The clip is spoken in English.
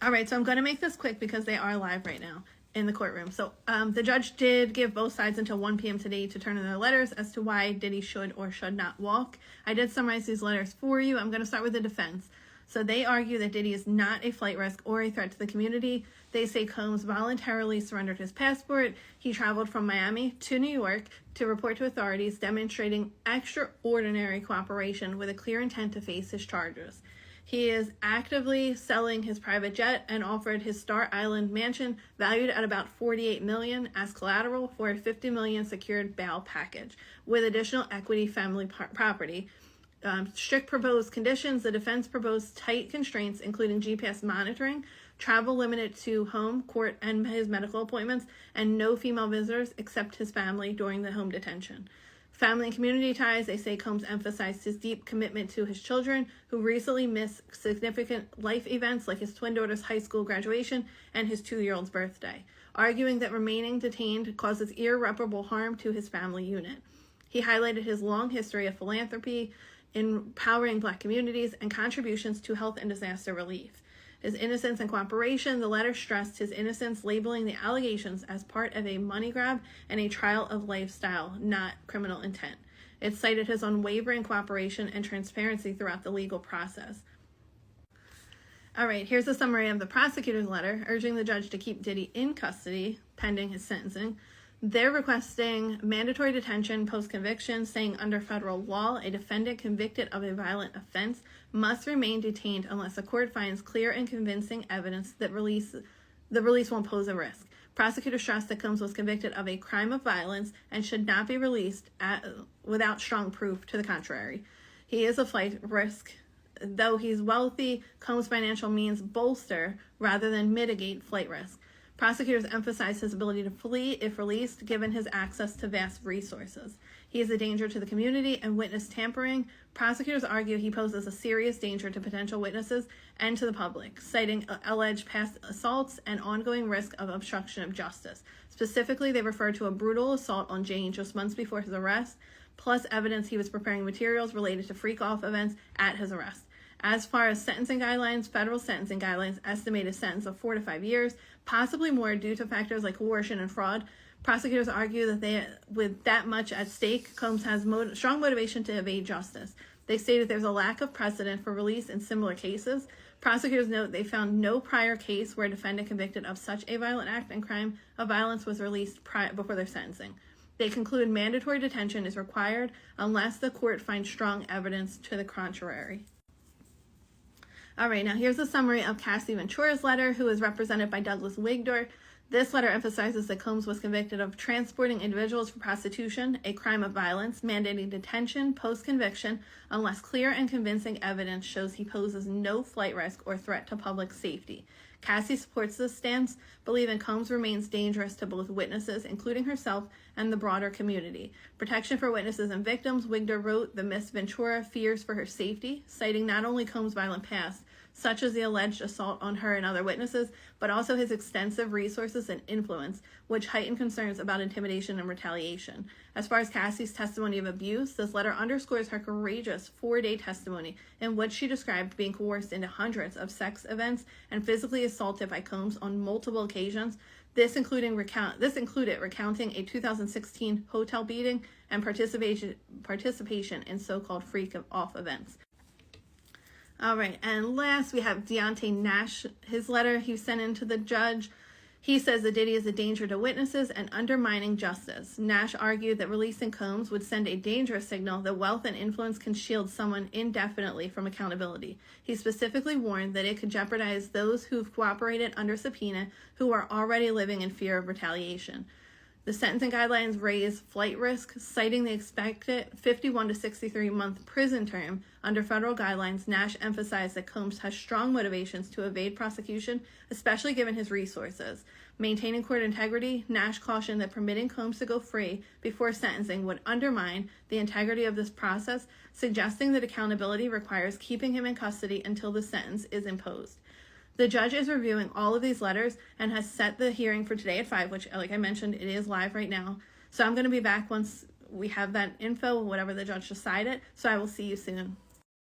All right, so I'm going to make this quick because they are live right now in the courtroom. So the judge did give both sides until 1 p.m. today to turn in their letters as to why Diddy should or should not walk. I did summarize these letters for you. I'm going to start with the defense. So they argue that Diddy is not a flight risk or a threat to the community. They say Combs voluntarily surrendered his passport. He traveled from Miami to New York to report to authorities, demonstrating extraordinary cooperation with a clear intent to face his charges. He is actively selling his private jet and offered his Star Island mansion, valued at about $48 million, as collateral for a $50 million secured bail package, with additional equity family property. Strict proposed conditions. The defense proposed tight constraints, including GPS monitoring, travel limited to home, court, and his medical appointments, and no female visitors except his family during the home detention. Family and community ties. They say Combs emphasized his deep commitment to his children, who recently missed significant life events like his twin daughter's high school graduation and his 2-year-old's birthday, arguing that remaining detained causes irreparable harm to his family unit. He highlighted his long history of philanthropy, empowering Black communities, and contributions to health and disaster relief. His innocence and cooperation. The letter stressed his innocence, labeling the allegations as part of a money grab and a trial of lifestyle, not criminal intent. It cited his unwavering cooperation and transparency throughout the legal process. All right, here's a summary of the prosecutor's letter, urging the judge to keep Diddy in custody pending his sentencing. They're requesting mandatory detention post-conviction, saying under federal law, a defendant convicted of a violent offense must remain detained unless the court finds clear and convincing evidence that the release won't pose a risk. Prosecutors stressed that Combs was convicted of a crime of violence and should not be released without strong proof to the contrary. He is a flight risk. Though he's wealthy, Combs' financial means bolster rather than mitigate flight risk. Prosecutors emphasize his ability to flee if released, given his access to vast resources. He is a danger to the community and witness tampering. Prosecutors argue he poses a serious danger to potential witnesses and to the public, citing alleged past assaults and ongoing risk of obstruction of justice. Specifically, they refer to a brutal assault on Jane just months before his arrest, plus evidence he was preparing materials related to freak-off events at his arrest. As far as sentencing guidelines, federal sentencing guidelines estimate a sentence of 4 to 5 years, possibly more due to factors like coercion and fraud. Prosecutors argue that with that much at stake, Combs has strong motivation to evade justice. They stated there's a lack of precedent for release in similar cases. Prosecutors note they found no prior case where a defendant convicted of such a violent act and crime of violence was released before their sentencing. They conclude mandatory detention is required unless the court finds strong evidence to the contrary. All right, now here's a summary of Cassie Ventura's letter, who is represented by Douglas Wigdor. This letter emphasizes that Combs was convicted of transporting individuals for prostitution, a crime of violence, mandating detention post-conviction unless clear and convincing evidence shows he poses no flight risk or threat to public safety. Cassie supports this stance, believing Combs remains dangerous to both witnesses, including herself, and the broader community. Protection for witnesses and victims. Wigdor wrote, the Miss Ventura fears for her safety, citing not only Combs' violent past, such as the alleged assault on her and other witnesses, but also his extensive resources and influence, which heighten concerns about intimidation and retaliation. As far as Cassie's testimony of abuse, this letter underscores her courageous 4-day testimony in which she described being coerced into hundreds of sex events and physically assaulted by Combs on multiple occasions. This included recounting a 2016 hotel beating and participation in so-called freak-off events. All right, and last we have Deontay Nash. His letter he sent in to the judge. He says that Diddy is a danger to witnesses and undermining justice. Nash argued that releasing Combs would send a dangerous signal that wealth and influence can shield someone indefinitely from accountability. He specifically warned that it could jeopardize those who've cooperated under subpoena who are already living in fear of retaliation. The sentencing guidelines raise flight risk, citing the expected 51 to 63-month prison term under federal guidelines. Nash emphasized that Combs has strong motivations to evade prosecution, especially given his resources. Maintaining court integrity, Nash cautioned that permitting Combs to go free before sentencing would undermine the integrity of this process, suggesting that accountability requires keeping him in custody until the sentence is imposed. The judge is reviewing all of these letters and has set the hearing for today at 5, which, like I mentioned, it is live right now. So I'm going to be back once we have that info, whatever the judge decided. So I will see you soon.